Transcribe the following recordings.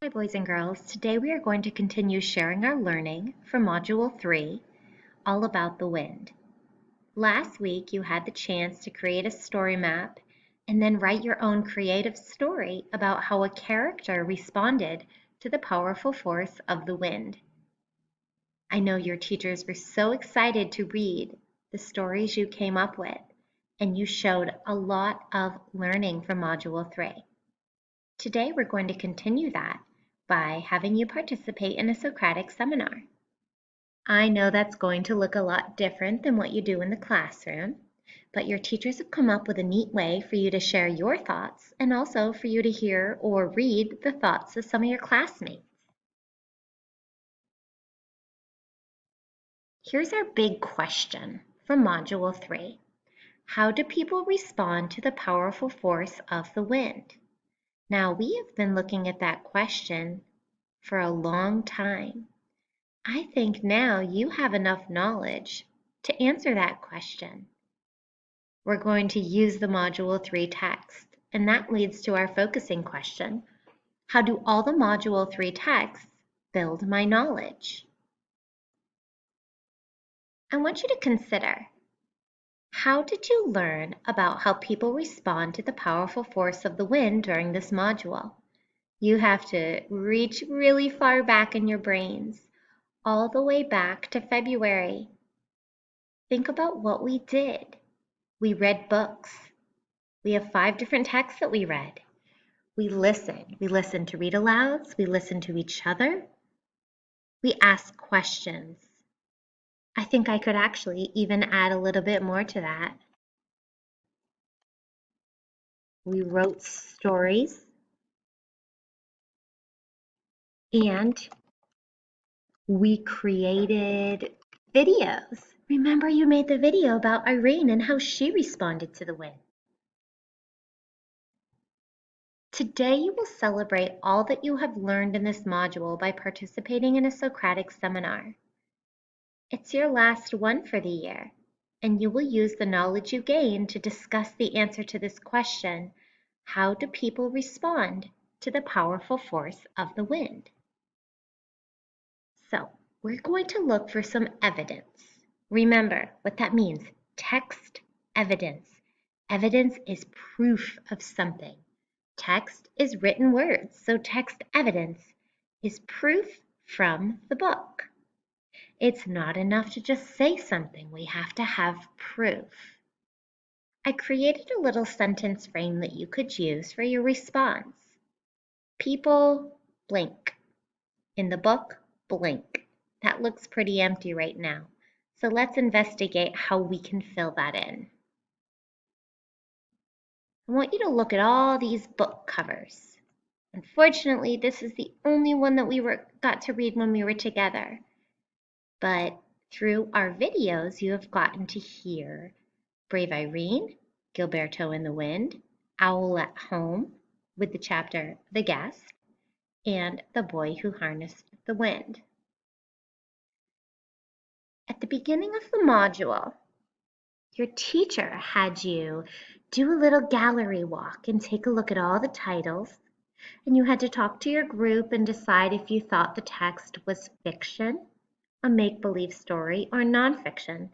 Hi boys and girls, today we are going to continue sharing our learning for Module 3, all about the wind. Last week you had the chance to create a story map and then write your own creative story about how a character responded to the powerful force of the wind. I know your teachers were so excited to read the stories you came up with, and you showed a lot of learning from Module 3. Today we're going to continue that by having you participate in a Socratic seminar. I know that's going to look a lot different than what you do in the classroom, but your teachers have come up with a neat way for you to share your thoughts and also for you to hear or read the thoughts of some of your classmates. Here's our big question from Module 3. How do people respond to the powerful force of the wind? Now, we have been looking at that question for a long time. I think now you have enough knowledge to answer that question. We're going to use the Module 3 text, and that leads to our focusing question. How do all the Module 3 texts build my knowledge? I want you to consider, how did you learn about how people respond to the powerful force of the wind during this module? You have to reach really far back in your brains, all the way back to February. Think about what we did. We read books. We have 5 different texts that we read. We listened. We listened to read alouds. We listened to each other. We asked questions. I think I could actually even add a little bit more to that. We wrote stories. And we created videos. Remember, you made the video about Irene and how she responded to the wind. Today you will celebrate all that you have learned in this module by participating in a Socratic seminar. It's your last one for the year, and you will use the knowledge you gained to discuss the answer to this question: how do people respond to the powerful force of the wind? So, we're going to look for some evidence. Remember what that means: text evidence. Evidence is proof of something. Text is written words, so text evidence is proof from the book. It's not enough to just say something, we have to have proof. I created a little sentence frame that you could use for your response. People blink. In the book, blink. That looks pretty empty right now, so let's investigate how we can fill that in. I want you to look at all these book covers. Unfortunately, this is the only one that we got to read when we were together. But through our videos, you have gotten to hear Brave Irene, Gilberto in the Wind, Owl at Home, with the chapter The Guest, and The Boy Who Harnessed the Wind. At the beginning of the module, your teacher had you do a little gallery walk and take a look at all the titles, and you had to talk to your group and decide if you thought the text was fiction, a make-believe story, or nonfiction,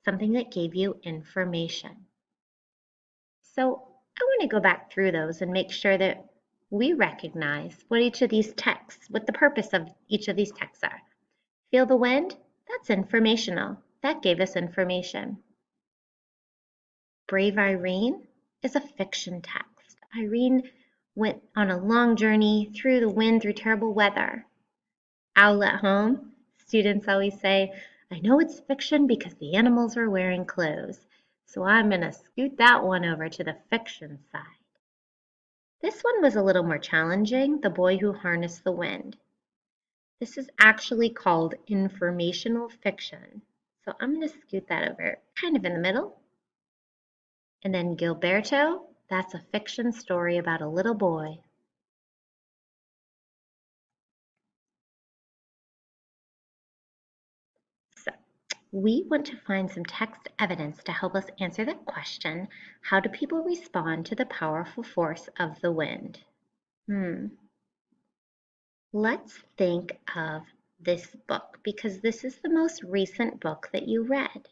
something that gave you information. So I want to go back through those and make sure that we recognize what each of these texts, what the purpose of each of these texts are. Feel the Wind? That's informational. That gave us information. Brave Irene is a fiction text. Irene went on a long journey through the wind, through terrible weather. Owl at Home, students always say, I know it's fiction because the animals are wearing clothes, so I'm going to scoot that one over to the fiction side. This one was a little more challenging, The Boy Who Harnessed the Wind. This is actually called informational fiction, so I'm going to scoot that over kind of in the middle. And then Gilberto, that's a fiction story about a little boy. So we want to find some text evidence to help us answer the question, how do people respond to the powerful force of the wind? Let's think of this book because this is the most recent book that you read,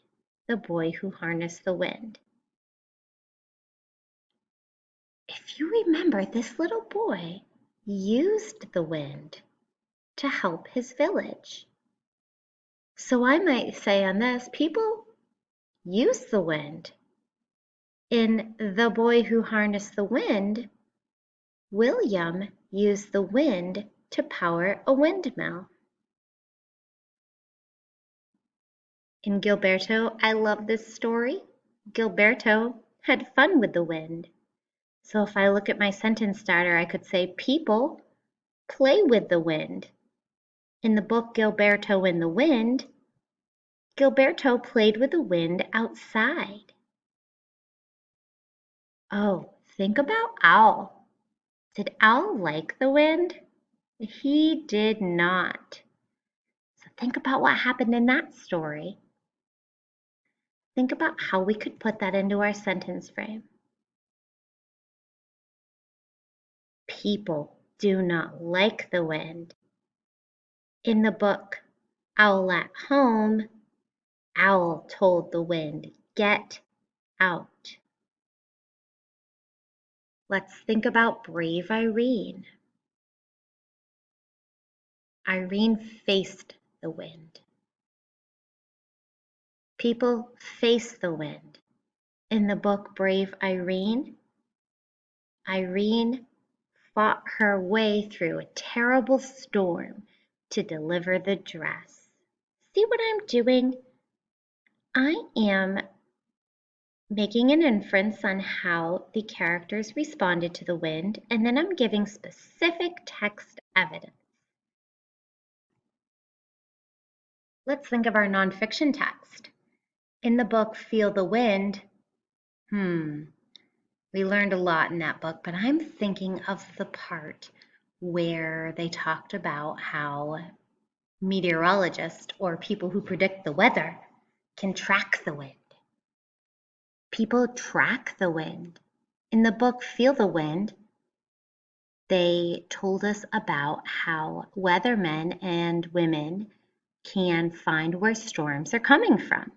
The Boy Who Harnessed the Wind. If you remember, this little boy used the wind to help his village. So I might say on this, people use the wind. In The Boy Who Harnessed the Wind, William used the wind to power a windmill. In Gilberto, I love this story. Gilberto had fun with the wind. So if I look at my sentence starter, I could say people play with the wind. In the book Gilberto in the Wind, Gilberto played with the wind outside. Oh, think about Owl. Did Owl like the wind? He did not. So think about what happened in that story. Think about how we could put that into our sentence frame. People do not like the wind. In the book Owl at Home, Owl told the wind, "Get out." Let's think about brave Irene. Irene faced the wind. People face the wind. In the book Brave Irene, Irene fought her way through a terrible storm to deliver the dress. See what I'm doing? I am making an inference on how the characters responded to the wind, and then I'm giving specific text evidence. Let's think of our nonfiction text. In the book Feel the Wind, we learned a lot in that book, but I'm thinking of the part where they talked about how meteorologists or people who predict the weather can track the wind. People track the wind. In the book Feel the Wind, they told us about how weathermen and women can find where storms are coming from.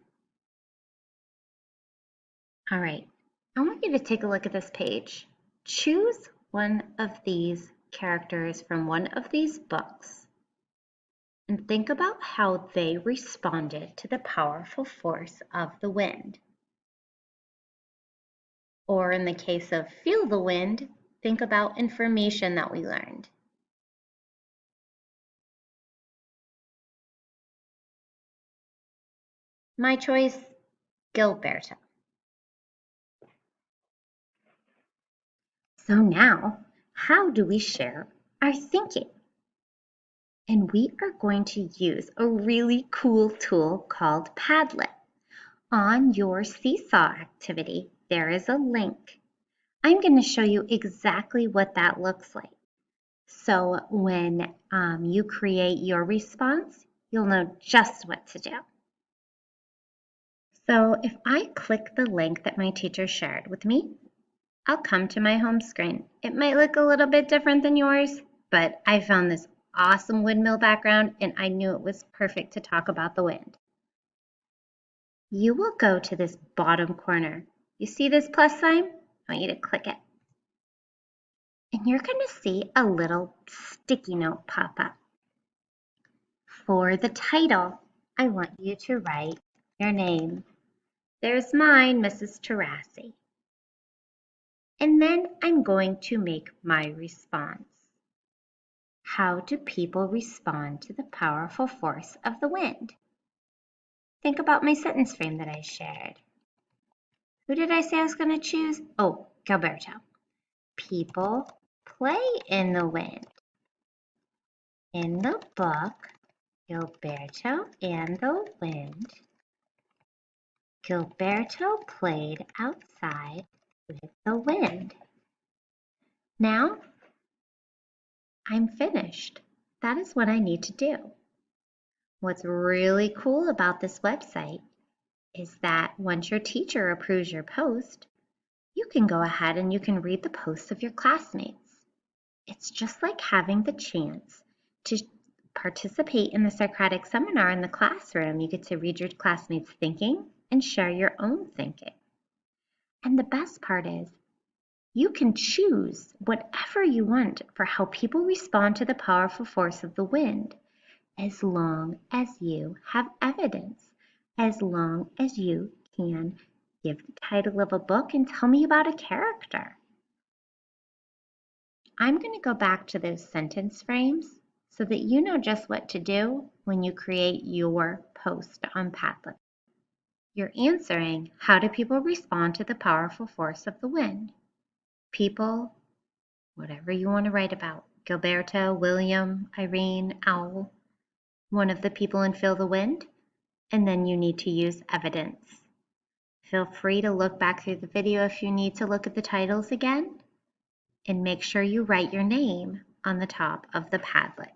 All right, I want you to take a look at this page. Choose one of these characters from one of these books and think about how they responded to the powerful force of the wind. Or in the case of Feel the Wind, think about information that we learned. My choice, Gilberto. So now, how do we share our thinking? And we are going to use a really cool tool called Padlet. On your Seesaw activity, there is a link. I'm going to show you exactly what that looks like. So when you create your response, you'll know just what to do. So if I click the link that my teacher shared with me, I'll come to my home screen. It might look a little bit different than yours, but I found this awesome windmill background and I knew it was perfect to talk about the wind. You will go to this bottom corner. You see this plus sign? I want you to click it. And you're going to see a little sticky note pop up. For the title, I want you to write your name. There's mine, Mrs. Tarasi. And then I'm going to make my response. How do people respond to the powerful force of the wind? Think about my sentence frame that I shared. Who did I say I was going to choose? Oh, Gilberto. People play in the wind. In the book, Gilberto and the Wind, Gilberto played outside with the wind. Now, I'm finished. That is what I need to do. What's really cool about this website is that once your teacher approves your post, you can go ahead and you can read the posts of your classmates. It's just like having the chance To participate in the Socratic seminar in the classroom, you get to read your classmates' thinking and share your own thinking. And the best part is, you can choose whatever you want for how people respond to the powerful force of the wind, as long as you have evidence, as long as you can give the title of a book and tell me about a character. I'm going to go back to those sentence frames so that you know just what to do when you create your post on Padlet. You're answering, how do people respond to the powerful force of the wind? People, whatever you want to write about. Gilberto, William, Irene, Owl, one of the people in Feel the Wind, and then you need to use evidence. Feel free to look back through the video if you need to look at the titles again, and make sure you write your name on the top of the Padlet.